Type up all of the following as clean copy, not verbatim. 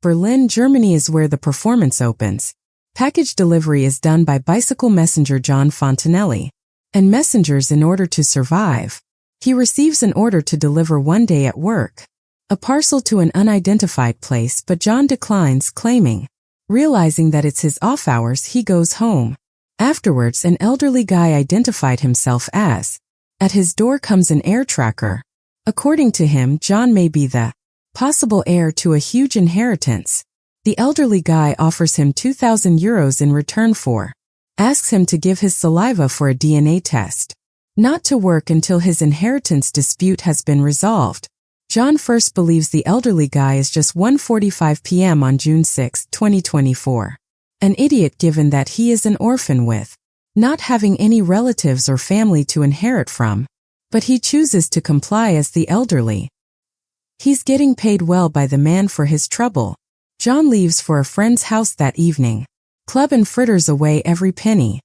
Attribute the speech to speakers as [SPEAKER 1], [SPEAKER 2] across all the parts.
[SPEAKER 1] Berlin, Germany is where the performance opens. Package delivery is done by bicycle messenger John Fontanelli. And messengers in order to survive. He receives an order to deliver one day at work. A parcel to an unidentified place, but John declines, claiming. Realizing that it's his off hours, he goes home. Afterwards, an elderly guy identified himself as. At his door comes an air tracker. According to him, John may be the possible heir to a huge inheritance. The elderly guy offers him €2,000 in return for. Asks him to give his saliva for a DNA test. Not to work until his inheritance dispute has been resolved. John first believes the elderly guy is just 1:45 p.m. on June 6, 2024. An idiot given that he is an orphan with not having any relatives or family to inherit from. But he chooses to comply as the elderly. He's getting paid well by the man for his trouble. John leaves for a friend's house that evening. Club and fritters away every penny.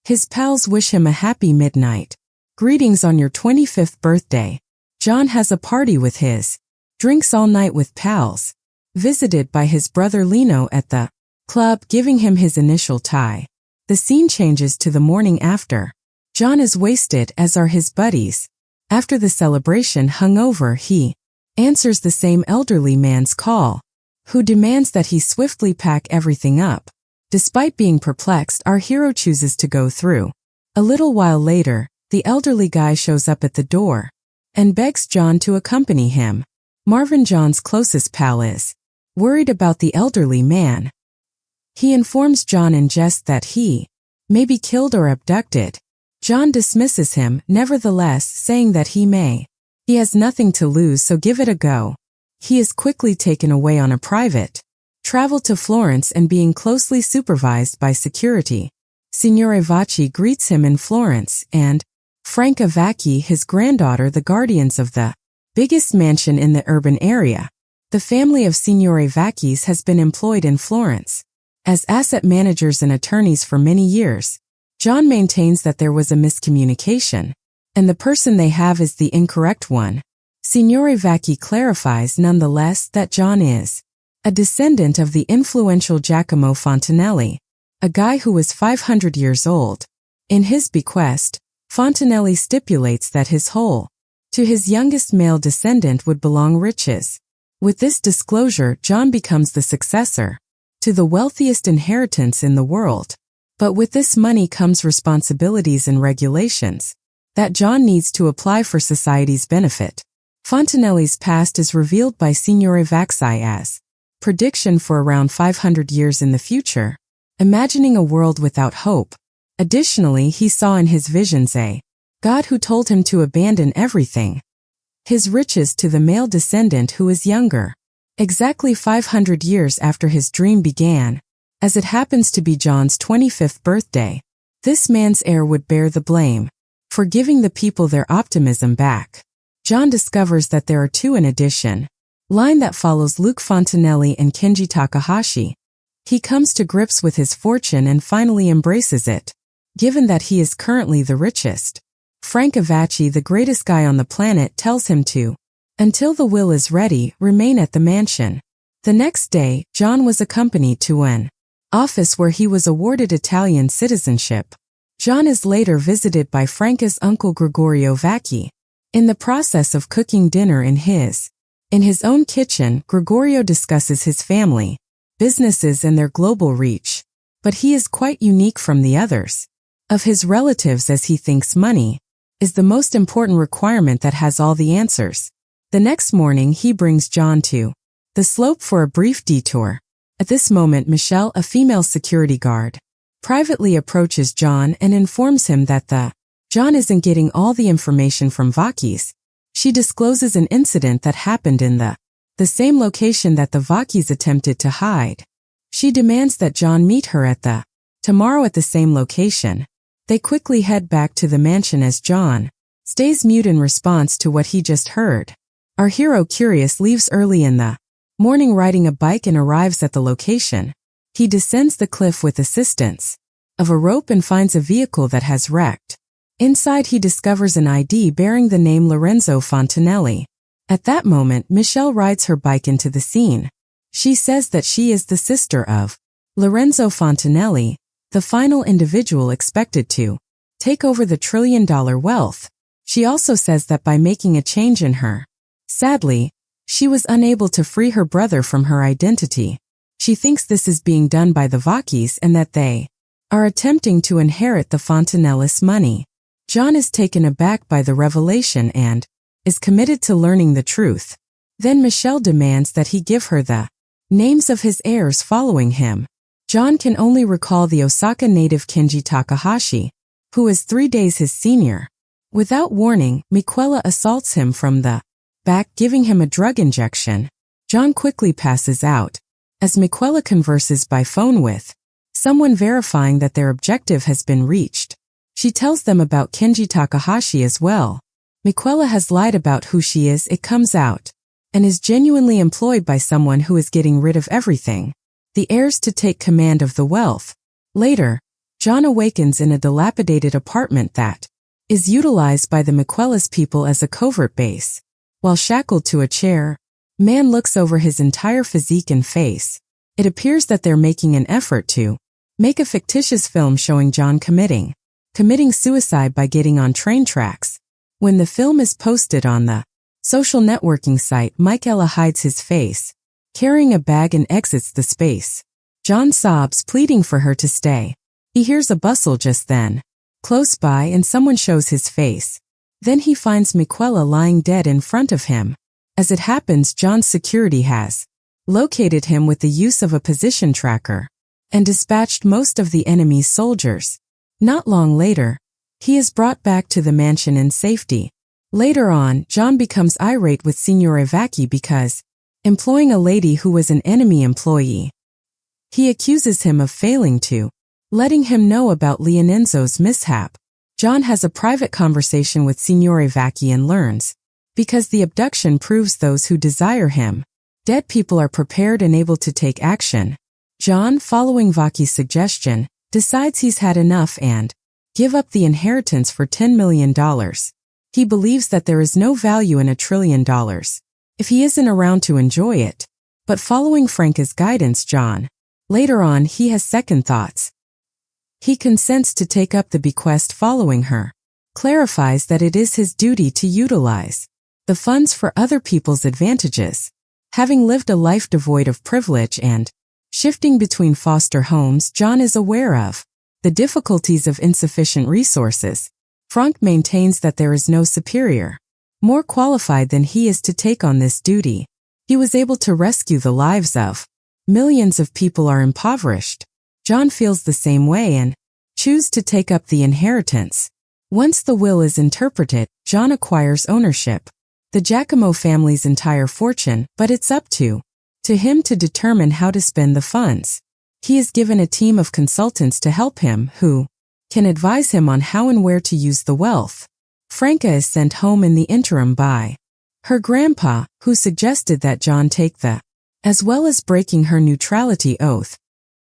[SPEAKER 1] His pals wish him a happy midnight. Greetings on your 25th birthday. John has a party with his. Drinks all night with pals. Visited by his brother Lino at the club, giving him his initial tie. The scene changes to the morning after. John is wasted, as are his buddies. After the celebration hungover, he answers the same elderly man's call, who demands that he swiftly pack everything up. Despite being perplexed, our hero chooses to go through. A little while later, the elderly guy shows up at the door and begs John to accompany him. Marvin, John's closest pal, is worried about the elderly man. He informs John in jest that he may be killed or abducted. John dismisses him, nevertheless, saying that he has nothing to lose, so give it a go. He is quickly taken away on a private travel to Florence and being closely supervised by security. Signore Vacchi greets him in Florence, and Franca Vacchi, his granddaughter, the guardians of the biggest mansion in the urban area. The family of Signore Vacchis has been employed in Florence as asset managers and attorneys for many years. John maintains that there was a miscommunication, and the person they have is the incorrect one. Signore Vacchi clarifies nonetheless that John is a descendant of the influential Giacomo Fontanelli, a guy who was 500 years old. In his bequest, Fontanelli stipulates that his whole, to his youngest male descendant would belong riches. With this disclosure, John becomes the successor to the wealthiest inheritance in the world. But with this money comes responsibilities and regulations that John needs to apply for society's benefit. Fontanelli's past is revealed by Signore Vacchi as prediction for around 500 years in the future, imagining a world without hope. Additionally, he saw in his visions a God who told him to abandon everything, his riches, to the male descendant who is younger, exactly 500 years after his dream began. As it happens to be John's 25th birthday, this man's heir would bear the blame for giving the people their optimism back. John discovers that there are two in addition. Line that follows Luke Fontanelli and Kenji Takahashi. He comes to grips with his fortune and finally embraces it, given that he is currently the richest. Franca Vacchi, the greatest guy on the planet, tells him to, until the will is ready, remain at the mansion. The next day, John was accompanied to an office where he was awarded Italian citizenship. John is later visited by Franca's uncle Gregorio Vacchi. In the process of cooking dinner in his own kitchen, Gregorio discusses his family, businesses and their global reach. But he is quite unique from the others of his relatives, as he thinks money is the most important requirement that has all the answers. The next morning he brings John to the slope for a brief detour. At this moment, Michelle, a female security guard, privately approaches John and informs him that John isn't getting all the information from Vacchis. She discloses an incident that happened in the same location that the Vacchis attempted to hide. She demands that John meet her tomorrow at the same location. They quickly head back to the mansion as John stays mute in response to what he just heard. Our hero, curious, leaves early in the morning riding a bike and arrives at the location. He descends the cliff with assistance of a rope and finds a vehicle that has wrecked. Inside he discovers an ID bearing the name Lorenzo Fontanelli. At that moment, Michelle rides her bike into the scene. She says that she is the sister of Lorenzo Fontanelli, the final individual expected to take over the trillion-dollar wealth. She also says that by making a change in her, sadly, she was unable to free her brother from her identity. She thinks this is being done by the Vacchis and that they are attempting to inherit the Fontanellis money. John is taken aback by the revelation and is committed to learning the truth. Then Michelle demands that he give her the names of his heirs following him. John can only recall the Osaka native Kenji Takahashi, who is 3 days his senior. Without warning, Miquela assaults him from the back, giving him a drug injection. John quickly passes out, as Miquela converses by phone with someone verifying that their objective has been reached. She tells them about Kenji Takahashi as well. Miquela has lied about who she is, it comes out, and is genuinely employed by someone who is getting rid of everything, the heirs to take command of the wealth. Later, John awakens in a dilapidated apartment that is utilized by the Miquela's people as a covert base. While shackled to a chair, man looks over his entire physique and face. It appears that they're making an effort to make a fictitious film showing John committing suicide by getting on train tracks. When the film is posted on the social networking site, Miquela hides his face, carrying a bag, and exits the space. John sobs, pleading for her to stay. He hears a bustle just then, close by, and someone shows his face. Then he finds Miquela lying dead in front of him. As it happens, John's security has located him with the use of a position tracker and dispatched most of the enemy's soldiers. Not long later, he is brought back to the mansion in safety. Later on, John becomes irate with Signore Vacchi because employing a lady who was an enemy employee. He accuses him of failing to letting him know about Leonenzo's mishap. John has a private conversation with Signore Vacchi and learns, because the abduction proves those who desire him, dead people, are prepared and able to take action. John, following Vacchi's suggestion, decides he's had enough and give up the inheritance for $10 million. He believes that there is no value in $1 trillion if he isn't around to enjoy it. But following Franca's guidance, John, later on, he has second thoughts. He consents to take up the bequest following her, clarifies that it is his duty to utilize the funds for other people's advantages. Having lived a life devoid of privilege and shifting between foster homes, John is aware of the difficulties of insufficient resources. Frank maintains that there is no superior more qualified than he is to take on this duty. He was able to rescue the lives of millions of people are impoverished. John feels the same way and chooses to take up the inheritance. Once the will is interpreted, John acquires ownership, the Giacomo family's entire fortune, but it's up to him to determine how to spend the funds. He is given a team of consultants to help him who can advise him on how and where to use the wealth. Franca is sent home in the interim by her grandpa, who suggested that John take the, as well as breaking her neutrality oath.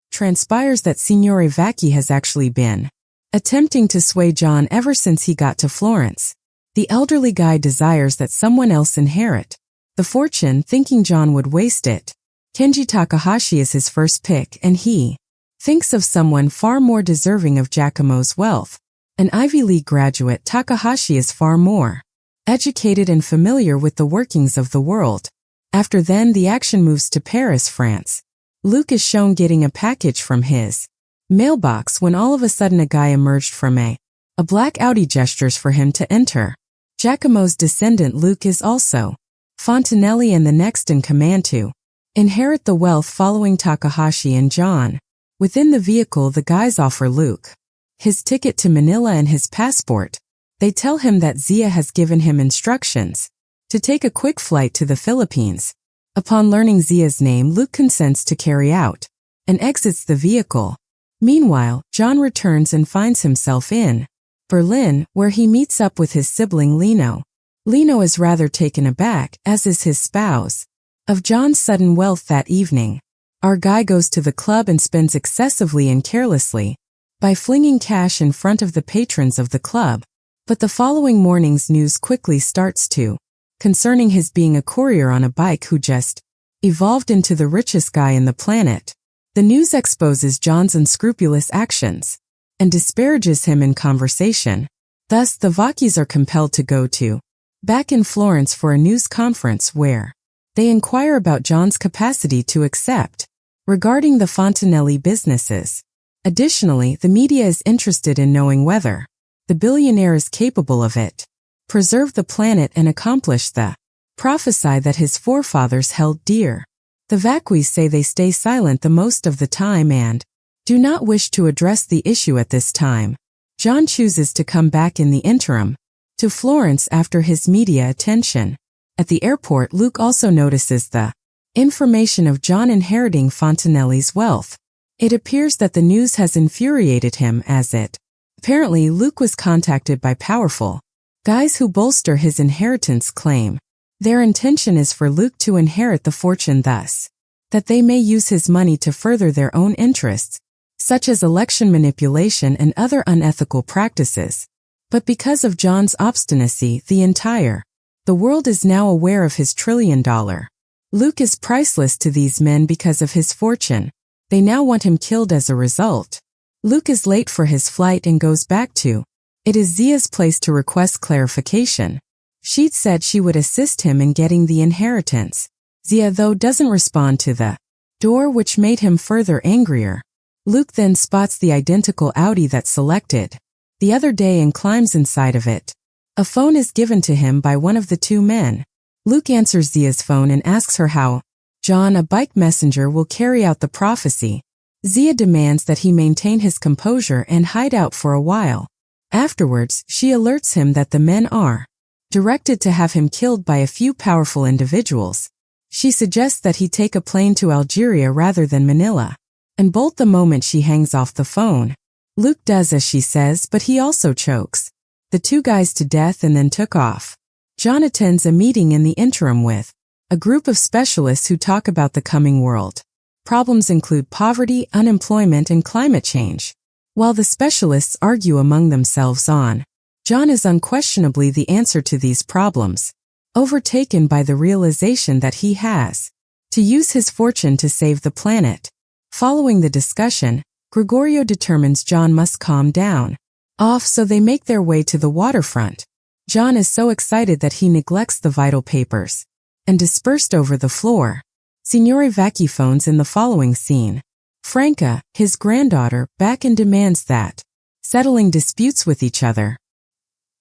[SPEAKER 1] Transpires that Signore Vacchi has actually been attempting to sway John ever since he got to Florence. The elderly guy desires that someone else inherit the fortune, thinking John would waste it. Kenji Takahashi is his first pick, and he thinks of someone far more deserving of Giacomo's wealth. An Ivy League graduate, Takahashi is far more educated and familiar with the workings of the world. After then, the action moves to Paris, France. Luke is shown getting a package from his mailbox when all of a sudden a guy emerged from a black Audi, gestures for him to enter. Giacomo's descendant Luke is also Fontanelli and the next in command to inherit the wealth following Takahashi and John. Within the vehicle, the guys offer Luke his ticket to Manila and his passport. They tell him that Zia has given him instructions to take a quick flight to the Philippines. Upon learning Zia's name, Luke consents to carry out and exits the vehicle. Meanwhile, John returns and finds himself in Berlin, where he meets up with his sibling Lino. Lino is rather taken aback, as is his spouse, of John's sudden wealth that evening. Our guy goes to the club and spends excessively and carelessly by flinging cash in front of the patrons of the club. But the following morning's news quickly starts to concerning his being a courier on a bike who just evolved into the richest guy in the planet. The news exposes John's unscrupulous actions and disparages him in conversation. Thus, the Vacchis are compelled to go back in Florence for a news conference where they inquire about John's capacity to accept regarding the Fontanelli businesses. Additionally, the media is interested in knowing whether the billionaire is capable of it, preserve the planet and accomplish the prophecy that his forefathers held dear. The Vacquis say they stay silent the most of the time and do not wish to address the issue at this time. John chooses to come back in the interim to Florence after his media attention. At the airport, Luke also notices the information of John inheriting Fontanelli's wealth. It appears that the news has infuriated him as it. Apparently, Luke was contacted by powerful guys who bolster his inheritance claim. Their intention is for Luke to inherit the fortune thus that they may use his money to further their own interests, such as election manipulation and other unethical practices. But because of John's obstinacy, the world is now aware of his $1 trillion. Luke is priceless to these men because of his fortune. They now want him killed as a result. Luke is late for his flight and goes back to it is Zia's place to request clarification. She'd said she would assist him in getting the inheritance. Zia, though, doesn't respond to the door, which made him further angrier. Luke then spots the identical Audi that's selected the other day and climbs inside of it. A phone is given to him by one of the two men. Luke answers Zia's phone and asks her how John, a bike messenger, will carry out the prophecy. Zia demands that he maintain his composure and hide out for a while. Afterwards, she alerts him that the men are directed to have him killed by a few powerful individuals. She suggests that he take a plane to Algeria rather than Manila and bolt the moment she hangs off the phone. Luke does as she says, but he also chokes the two guys to death and then took off. John attends a meeting in the interim with a group of specialists who talk about the coming world. Problems include poverty, unemployment, and climate change. While the specialists argue among themselves on John is unquestionably the answer to these problems, overtaken by the realization that he has to use his fortune to save the planet. Following the discussion, Gregorio determines John must calm down. So they make their way to the waterfront. John is so excited that he neglects the vital papers and dispersed over the floor. Signore Vacchi phones in the following scene. Franca, his granddaughter, back and demands that settling disputes with each other.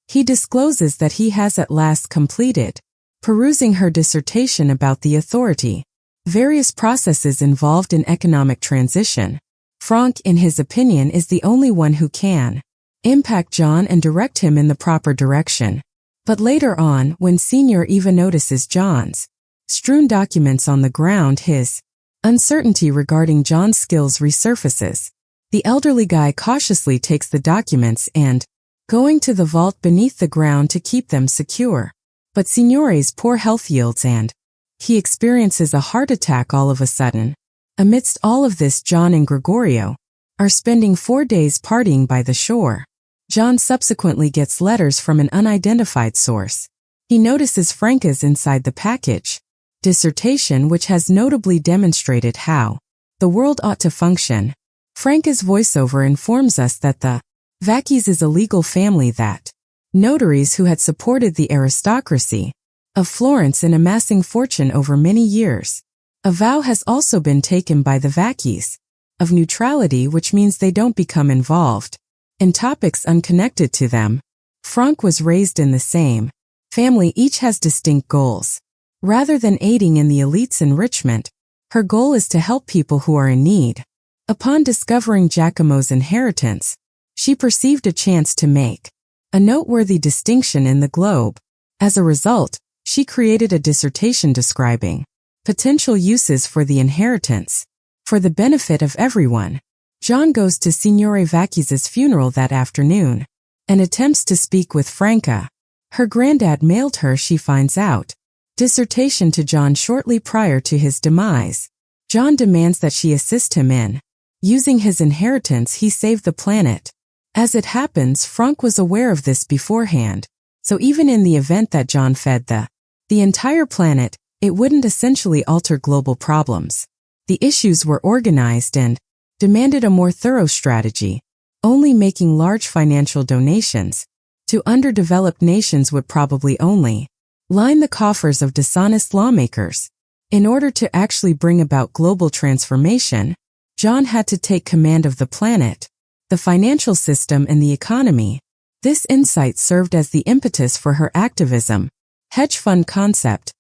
[SPEAKER 1] He discloses that he has at last completed perusing her dissertation about the authority, various processes involved in economic transition. Frank, in his opinion, is the only one who can impact John and direct him in the proper direction. But later on, when Signor Eva notices John's strewn documents on the ground, his uncertainty regarding John's skills resurfaces. The elderly guy cautiously takes the documents and going to the vault beneath the ground to keep them secure. But Signore's poor health yields and he experiences a heart attack all of a sudden. Amidst all of this, John and Gregorio are spending 4 days partying by the shore. John subsequently gets letters from an unidentified source. He notices Franca's inside the package dissertation, which has notably demonstrated how the world ought to function. Franca's voiceover informs us that the Vacchis is a legal family that notaries who had supported the aristocracy of Florence in amassing fortune over many years. A vow has also been taken by the Vacchis of neutrality, which means they don't become involved in topics unconnected to them. Frank was raised in the same family. Each has distinct goals. Rather than aiding in the elite's enrichment, her goal is to help people who are in need. Upon discovering Giacomo's inheritance, she perceived a chance to make a noteworthy distinction in the globe. As a result, she created a dissertation describing potential uses for the inheritance for the benefit of everyone. John goes to Signore Vacchi's funeral that afternoon and attempts to speak with Franca. Her granddad mailed her, she finds out, dissertation to John shortly prior to his demise. John demands that she assist him in using his inheritance. He saved the planet. As it happens, Frank was aware of this beforehand, so even in the event that John fed the entire planet, It wouldn't essentially alter global problems. The issues were organized and demanded a more thorough strategy. Only making large financial donations to underdeveloped nations would probably only line the coffers of dishonest lawmakers. In order to actually bring about global transformation, John had to take command of the planet, the financial system and the economy. This insight served as the impetus for her activism, hedge fund concept,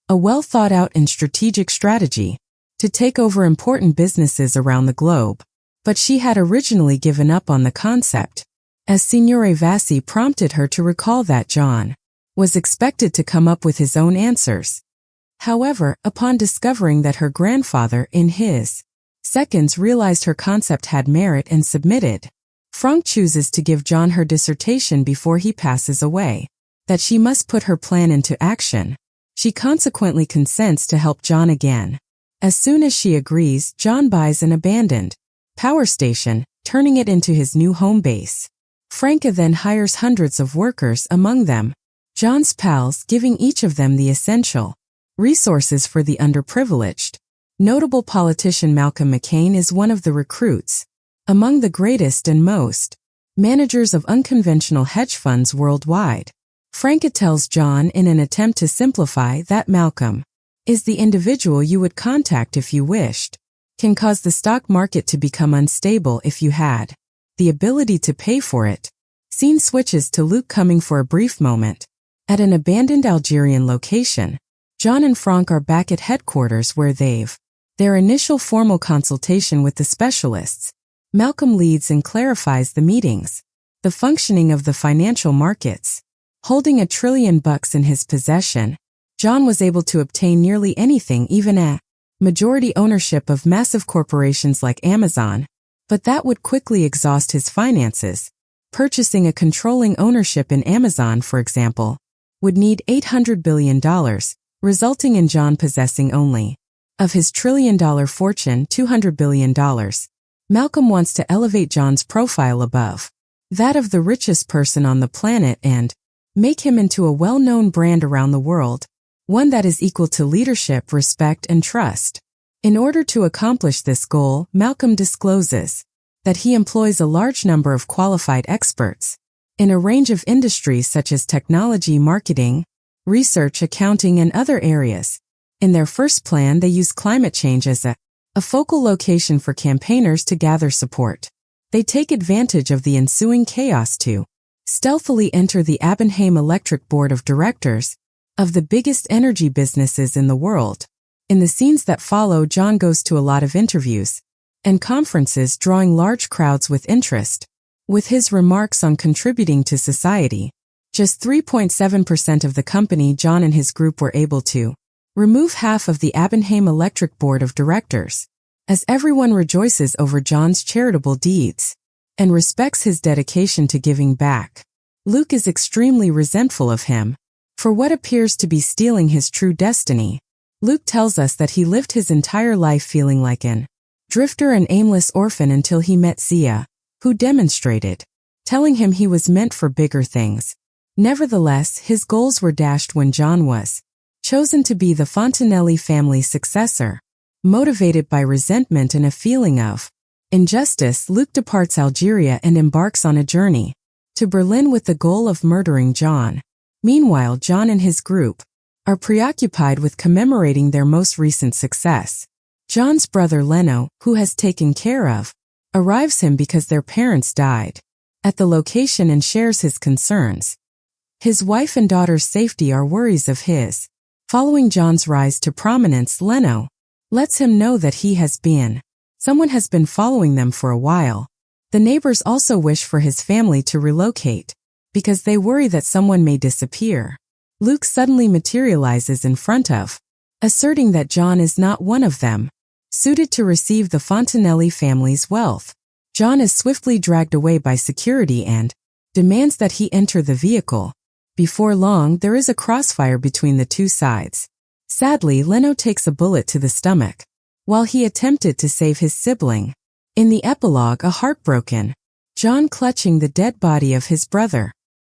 [SPEAKER 1] a well-thought-out and strategic strategy to take over important businesses around the globe. But she had originally given up on the concept, as Signore Vassi prompted her to recall that John was expected to come up with his own answers. However, upon discovering that her grandfather, in his seconds, realized her concept had merit and submitted, Franck chooses to give John her dissertation before he passes away, that she must put her plan into action. She consequently consents to help John again. As soon as she agrees, John buys an abandoned power station, turning it into his new home base. Franca then hires hundreds of workers, among them John's pals, giving each of them the essential resources for the underprivileged. Notable politician Malcolm McCain is one of the recruits. Among the greatest and most managers of unconventional hedge funds worldwide, Franca tells John in an attempt to simplify that Malcolm is the individual you would contact if you wished, can cause the stock market to become unstable if you had the ability to pay for it. Scene switches to Luke coming for a brief moment at an abandoned Algerian location. John and Franck are back at headquarters where they've their initial formal consultation with the specialists. Malcolm leads and clarifies the meetings, the functioning of the financial markets. Holding $1 trillion in his possession, John was able to obtain nearly anything, even a majority ownership of massive corporations like Amazon, but that would quickly exhaust his finances. Purchasing a controlling ownership in Amazon, for example, would need $800 billion, resulting in John possessing only of his $1 trillion fortune, $200 billion. Malcolm wants to elevate John's profile above that of the richest person on the planet and make him into a well-known brand around the world, one that is equal to leadership, respect, and trust. In order to accomplish this goal, Malcolm discloses that he employs a large number of qualified experts in a range of industries such as technology, marketing, research, accounting, and other areas. In their first plan, they use climate change as a focal location for campaigners to gather support. They take advantage of the ensuing chaos to stealthily enter the Oppenheim Electric Board of Directors of the biggest energy businesses in the world. In the scenes that follow, John goes to a lot of interviews and conferences, drawing large crowds with interest. With his remarks on contributing to society, just 3.7% of the company, John and his group were able to remove half of the Oppenheim Electric Board of Directors. As everyone rejoices over John's charitable deeds and respects his dedication to giving back, Luke is extremely resentful of him for what appears to be stealing his true destiny. Luke tells us that he lived his entire life feeling like an drifter and aimless orphan until he met Zia, who demonstrated, telling him he was meant for bigger things. Nevertheless, his goals were dashed when John was chosen to be the Fontanelli family's successor. Motivated by resentment and a feeling of injustice, Luke departs Algeria and embarks on a journey to Berlin with the goal of murdering John. Meanwhile, John and his group are preoccupied with commemorating their most recent success. John's brother Leno, who has taken care of, arrives him because their parents died at the location and shares his concerns. His wife and daughter's safety are worries of his. Following John's rise to prominence, Leno lets him know that someone has been following them for a while. The neighbors also wish for his family to relocate because they worry that someone may disappear. Luke suddenly materializes in front of, asserting that John is not one of them, suited to receive the Fontanelli family's wealth. John is swiftly dragged away by security and demands that he enter the vehicle. Before long, there is a crossfire between the two sides. Sadly, Leno takes a bullet to the stomach while he attempted to save his sibling. In the epilogue, a heartbroken John clutching the dead body of his brother